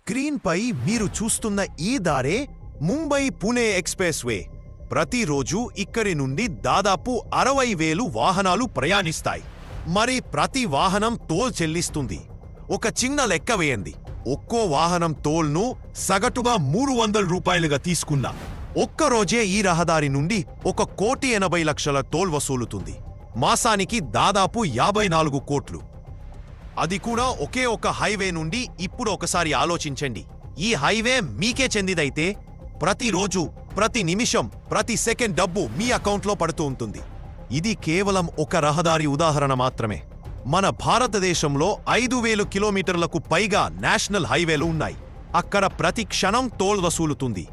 Screen పై మీరు చూస్తున్న ఈ దారే ముంబై పుణే ఎక్స్‌ప్రెస్ వే. ప్రతిరోజు ఇక్కడి నుండి దాదాపు 60,000 వాహనాలు ప్రయాణిస్తాయి. మరి ప్రతి వాహనం టోల్ చెల్లిస్తుంది. ఒక చిన్న లెక్క వేయండి. ఒక్కో వాహనం టోల్ను సగటుగా 300 రూపాయలుగా తీసుకున్నా ఒక్కరోజే ఈ రహదారి నుండి 1,80,00,000 టోల్ వసూలుతుంది. మాసానికి దాదాపు 54 కోట్లు. అది కూడా ఒకే ఒక హైవే నుండి. ఇప్పుడు ఒకసారి ఆలోచించండి, ఈ హైవే మీకే చెందిదైతే ప్రతిరోజు, ప్రతి నిమిషం, ప్రతి సెకండ్ డబ్బు మీ అకౌంట్లో పడుతూ ఉంటుంది. ఇది కేవలం ఒక రహదారి ఉదాహరణ మాత్రమే. మన భారతదేశంలో 5,000 కిలోమీటర్లకు పైగా నేషనల్ హైవేలు ఉన్నాయి. అక్కడ ప్రతి క్షణం టోల్ వసూలుతుంది.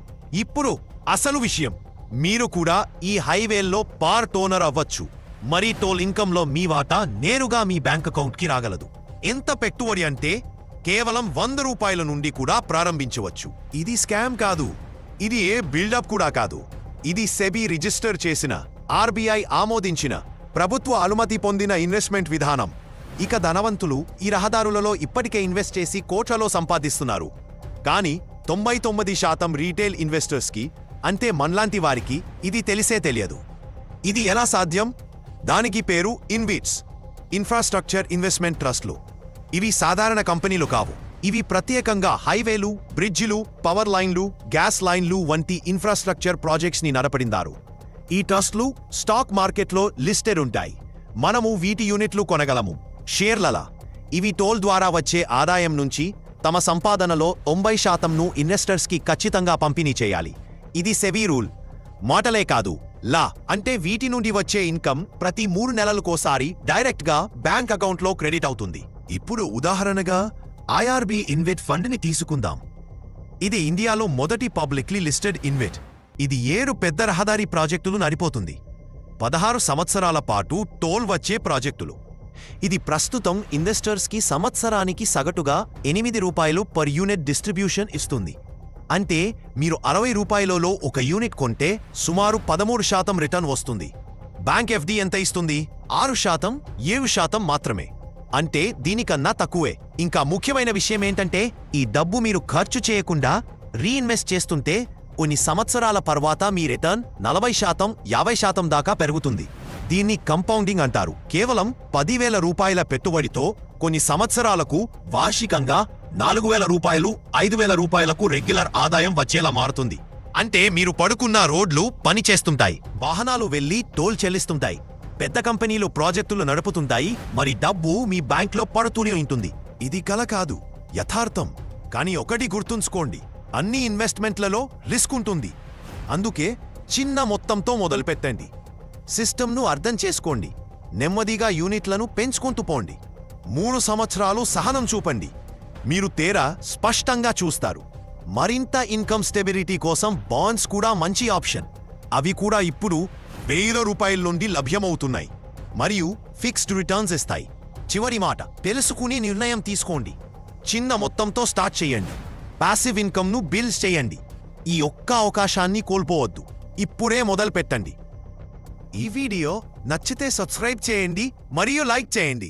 ఇప్పుడు అసలు విషయం, మీరు కూడా ఈ హైవేల్లో పార్ట్ ఓనర్ అవ్వచ్చు. మరి టోల్ ఇన్కంలో మీ వాటా నేరుగా మీ బ్యాంక్ అకౌంట్కి రాగలదు. ఎంత పెట్టుబడి అంటే కేవలం 100 రూపాయల నుండి కూడా ప్రారంభించవచ్చు. ఇది స్కామ్ కాదు, ఇది ఏ బిల్డప్ కూడా కాదు. ఇది సెబీ రిజిస్టర్ చేసిన, ఆర్బీఐ ఆమోదించిన, ప్రభుత్వ అనుమతి పొందిన ఇన్వెస్ట్మెంట్ విధానం. ఇక ధనవంతులు ఈ రహదారులలో ఇప్పటికే ఇన్వెస్ట్ చేసి కోట్లలో సంపాదిస్తున్నారు. కానీ 99% రీటైల్ ఇన్వెస్టర్స్కి, అంటే మనలాంటి వారికి ఇది తెలియదు. ఇది ఎలా సాధ్యం? దానికి పేరు ఇన్విట్స్, ఇన్ఫ్రాస్ట్రక్చర్ ఇన్వెస్ట్మెంట్ ట్రస్ట్లు. ఇవి సాధారణ కంపెనీలు కావు. ఇవి ప్రత్యేకంగా హైవేలు, బ్రిడ్జిలు, పవర్ లైన్లు, గ్యాస్ లైన్లు వంటి ఇన్ఫ్రాస్ట్రక్చర్ ప్రాజెక్ట్స్ని నడపడిందారు. ఈ ట్రస్ట్లు స్టాక్ మార్కెట్లో లిస్టెడ్ ఉంటాయి. మనము వీటి యూనిట్లు కొనగలము, షేర్లలా. ఇవి టోల్ ద్వారా వచ్చే ఆదాయం నుంచి తమ సంపాదనలో 90%ను ఇన్వెస్టర్స్కి ఖచ్చితంగా పంపిణీ చేయాలి. ఇది సెబీ రూల్, మాటలే కాదు, లా. అంటే వీటి నుండి వచ్చే ఇన్కమ్ ప్రతి 3 నెలలకోసారి డైరెక్ట్గా బ్యాంక్ అకౌంట్లో క్రెడిట్ అవుతుంది. ఇప్పుడు ఉదాహరణగా ఐఆర్బీ ఇన్వెట్ ఫండ్ని తీసుకుందాం. ఇది ఇండియాలో మొదటి పబ్లిక్లీ లిస్టెడ్ ఇన్వెట్. ఇది 7 పెద్ద రహదారి ప్రాజెక్టులు నడిపోతుంది. 16 సంవత్సరాల పాటు టోల్ వచ్చే ప్రాజెక్టులు. ఇది ప్రస్తుతం ఇన్వెస్టర్స్కి సంవత్సరానికి సగటుగా 8 రూపాయలు పర్ యూనిట్ డిస్ట్రిబ్యూషన్ ఇస్తుంది. అంటే మీరు 60 రూపాయలలో ఒక యూనిట్ కొంటే సుమారు 13% రిటర్న్ వస్తుంది. బ్యాంక్ ఎఫ్డి ఎంత ఇస్తుంది? 6%, 7% మాత్రమే. అంటే దీనికన్నా తక్కువే. ఇంకా ముఖ్యమైన విషయం ఏంటంటే, ఈ డబ్బు మీరు ఖర్చు చేయకుండా రీఇన్వెస్ట్ చేస్తుంటే కొన్ని సంవత్సరాల తర్వాత మీ రిటర్న్ 40%, 50% దాకా పెరుగుతుంది. దీన్ని కంపౌండింగ్ అంటారు. కేవలం 10,000 రూపాయల పెట్టుబడితో కొన్ని సంవత్సరాలకు వార్షికంగా 4,000 రూపాయలు, 5,000 రూపాయలకు రెగ్యులర్ ఆదాయం వచ్చేలా మారుతుంది. అంటే మీరు పడుకున్న రోడ్లు పని చేస్తుంటాయి, వాహనాలు వెళ్లి టోల్ చెల్లిస్తుంటాయి, పెద్ద కంపెనీలు ప్రాజెక్టులు నడుపుతుంటాయి, మరి డబ్బు మీ బ్యాంక్లో పడుతూనే ఉంటుంది. ఇది కల కాదు, యథార్థం. కానీ ఒకటి గుర్తుంచుకోండి, అన్ని ఇన్వెస్ట్మెంట్లలో రిస్క్ ఉంటుంది. అందుకే చిన్న మొత్తంతో మొదలుపెట్టండి. సిస్టమ్ను అర్థం చేసుకోండి. నెమ్మదిగా యూనిట్లను పెంచుకుంటూ పోండి. 3 సంవత్సరాలు సహనం చూపండి. మీరు తేరా స్పష్టంగా చూస్తారు. మరింత ఇన్కమ్ స్టెబిలిటీ కోసం బాండ్స్ కూడా మంచి ఆప్షన్. అవి కూడా ఇప్పుడు 1,000 రూపాయల నుండి లభ్యమవుతున్నాయి మరియు ఫిక్స్డ్ రిటర్న్స్ ఇస్తాయి. చివరి మాట తెలుసుకుని నిర్ణయం తీసుకోండి. చిన్న మొత్తంతో స్టార్ట్ చేయండి. ప్యాసివ్ ఇన్కమ్ను బిల్డ్ చేయండి. ఈ ఒక్క అవకాశాన్ని కోల్పోవద్దు. ఇప్పుడే మొదలు పెట్టండి. ఈ వీడియో నచ్చితే సబ్స్క్రైబ్ చేయండి మరియు లైక్ చేయండి.